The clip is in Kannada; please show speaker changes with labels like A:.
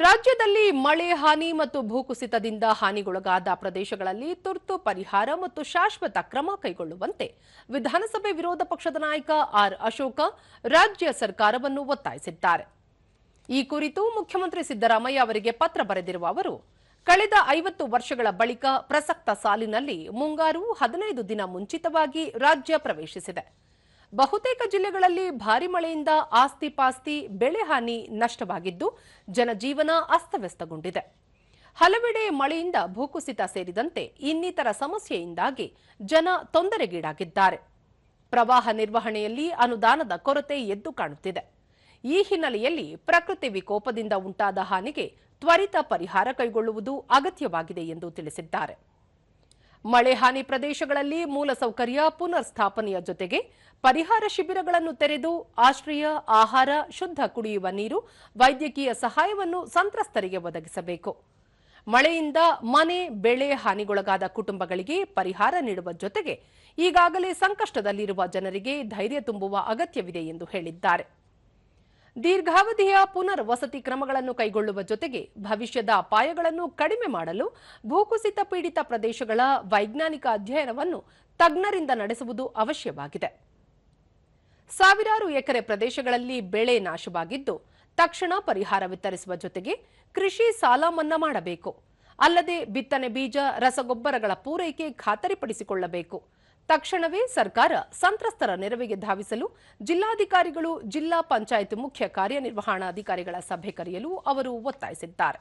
A: ರಾಜ್ಯದಲ್ಲಿ ಮಳೆ ಹಾನಿ ಮತ್ತು ಭೂಕುಸಿತದಿಂದ ಹಾನಿಗೊಳಗಾದ ಪ್ರದೇಶಗಳಲ್ಲಿ ತುರ್ತು ಪರಿಹಾರ ಮತ್ತು ಶಾಶ್ವತ ಕ್ರಮ ಕೈಗೊಳ್ಳುವಂತೆ ವಿಧಾನಸಭೆ ವಿರೋಧ ಪಕ್ಷದ ನಾಯಕ ಆರ್ ಅಶೋಕ ರಾಜ್ಯ ಸರ್ಕಾರವನ್ನು ಒತ್ತಾಯಿಸಿದ್ದಾರೆ. ಈ ಕುರಿತು ಮುಖ್ಯಮಂತ್ರಿ ಸಿದ್ದರಾಮಯ್ಯ ಅವರಿಗೆ ಪತ್ರ ಬರೆದಿರುವ ಅವರು, ಕಳೆದ 50 ವರ್ಷಗಳ ಬಳಿಕ ಪ್ರಸಕ್ತ ಸಾಲಿನಲ್ಲಿ ಮುಂಗಾರು 15 ದಿನ ಮುಂಚಿತವಾಗಿ ರಾಜ್ಯ ಪ್ರವೇಶಿಸಿದೆ. ಬಹುತೇಕ ಜಿಲ್ಲೆಗಳಲ್ಲಿ ಭಾರಿ ಮಳೆಯಿಂದ ಆಸ್ತಿ ಪಾಸ್ತಿ ಬೆಳೆ ಹಾನಿ ನಷ್ಟವಾಗಿದ್ದು ಜನಜೀವನ ಅಸ್ತವ್ಯಸ್ತಗೊಂಡಿದೆ. ಹಲವೆಡೆ ಮಳೆಯಿಂದ ಭೂಕುಸಿತ ಸೇರಿದಂತೆ ಇನ್ನಿತರ ಸಮಸ್ಯೆಯಿಂದಾಗಿ ಜನ ತೊಂದರೆಗೀಡಾಗಿದ್ದಾರೆ. ಪ್ರವಾಹ ನಿರ್ವಹಣೆಯಲ್ಲಿ ಅನುದಾನದ ಕೊರತೆ ಎದ್ದು ಕಾಣುತ್ತಿದೆ. ಈ ಹಿನ್ನೆಲೆಯಲ್ಲಿ ಪ್ರಕೃತಿ ವಿಕೋಪದಿಂದ ಉಂಟಾದ ಹಾನಿಗೆ ತ್ವರಿತ ಪರಿಹಾರ ಕೈಗೊಳ್ಳುವುದು ಅಗತ್ಯವಾಗಿದೆ ಎಂದು ತಿಳಿಸಿದ್ದಾರೆ. ಮಳೆ ಹಾನಿ ಪ್ರದೇಶಗಳಲ್ಲಿ ಮೂಲಸೌಕರ್ಯ ಪುನರ್ ಸ್ಥಾಪನೆಯ ಜೊತೆಗೆ ಪರಿಹಾರ ಶಿಬಿರಗಳನ್ನು ತೆರೆದು ಆಶ್ರಯ, ಆಹಾರ, ಶುದ್ಧ ಕುಡಿಯುವ ನೀರು, ವೈದ್ಯಕೀಯ ಸಹಾಯವನ್ನು ಸಂತ್ರಸ್ತರಿಗೆ ಒದಗಿಸಬೇಕು. ಮಳೆಯಿಂದ ಮನೆ, ಬೆಳೆ ಹಾನಿಗೊಳಗಾದ ಕುಟುಂಬಗಳಿಗೆ ಪರಿಹಾರ ನೀಡುವ ಜೊತೆಗೆ ಈಗಾಗಲೇ ಸಂಕಷ್ಟದಲ್ಲಿರುವ ಜನರಿಗೆ ಧೈರ್ಯ ತುಂಬುವ ಅಗತ್ಯವಿದೆ ಎಂದು ಹೇಳಿದ್ದಾರೆ. ದೀರ್ಘಾವಧಿಯ ಪುನರ್ ವಸತಿ ಕ್ರಮಗಳನ್ನು ಕೈಗೊಳ್ಳುವ ಜೊತೆಗೆ ಭವಿಷ್ಯದ ಅಪಾಯಗಳನ್ನು ಕಡಿಮೆ ಮಾಡಲು ಭೂಕುಸಿತ ಪೀಡಿತ ಪ್ರದೇಶಗಳ ವೈಜ್ಞಾನಿಕ ಅಧ್ಯಯನವನ್ನು ತಜ್ಞರಿಂದ ನಡೆಸುವುದು ಅವಶ್ಯವಾಗಿದೆ. ಸಾವಿರಾರು ಎಕರೆ ಪ್ರದೇಶಗಳಲ್ಲಿ ಬೆಳೆ ನಾಶವಾಗಿದ್ದು ತಕ್ಷಣ ಪರಿಹಾರ ವಿತರಿಸುವ ಜೊತೆಗೆ ಕೃಷಿ ಸಾಲ ಮನ್ನಾ ಮಾಡಬೇಕು. ಅಲ್ಲದೆ ಬಿತ್ತನೆ ಬೀಜ, ರಸಗೊಬ್ಬರಗಳ ಪೂರೈಕೆ ಖಾತರಿಪಡಿಸಿಕೊಳ್ಳಬೇಕು. ತಕ್ಷಣವೇ ಸರ್ಕಾರ ಸಂತ್ರಸ್ತರ ನೆರವಿಗೆ ಧಾವಿಸಲು ಜಿಲ್ಲಾಧಿಕಾರಿಗಳು, ಜಿಲ್ಲಾ ಪಂಚಾಯತ್ ಮುಖ್ಯ ಕಾರ್ಯನಿರ್ವಹಣಾಧಿಕಾರಿಗಳ ಸಭೆ ಕರೆಯಲು ಅವರು ಒತ್ತಾಯಿಸಿದ್ದಾರೆ.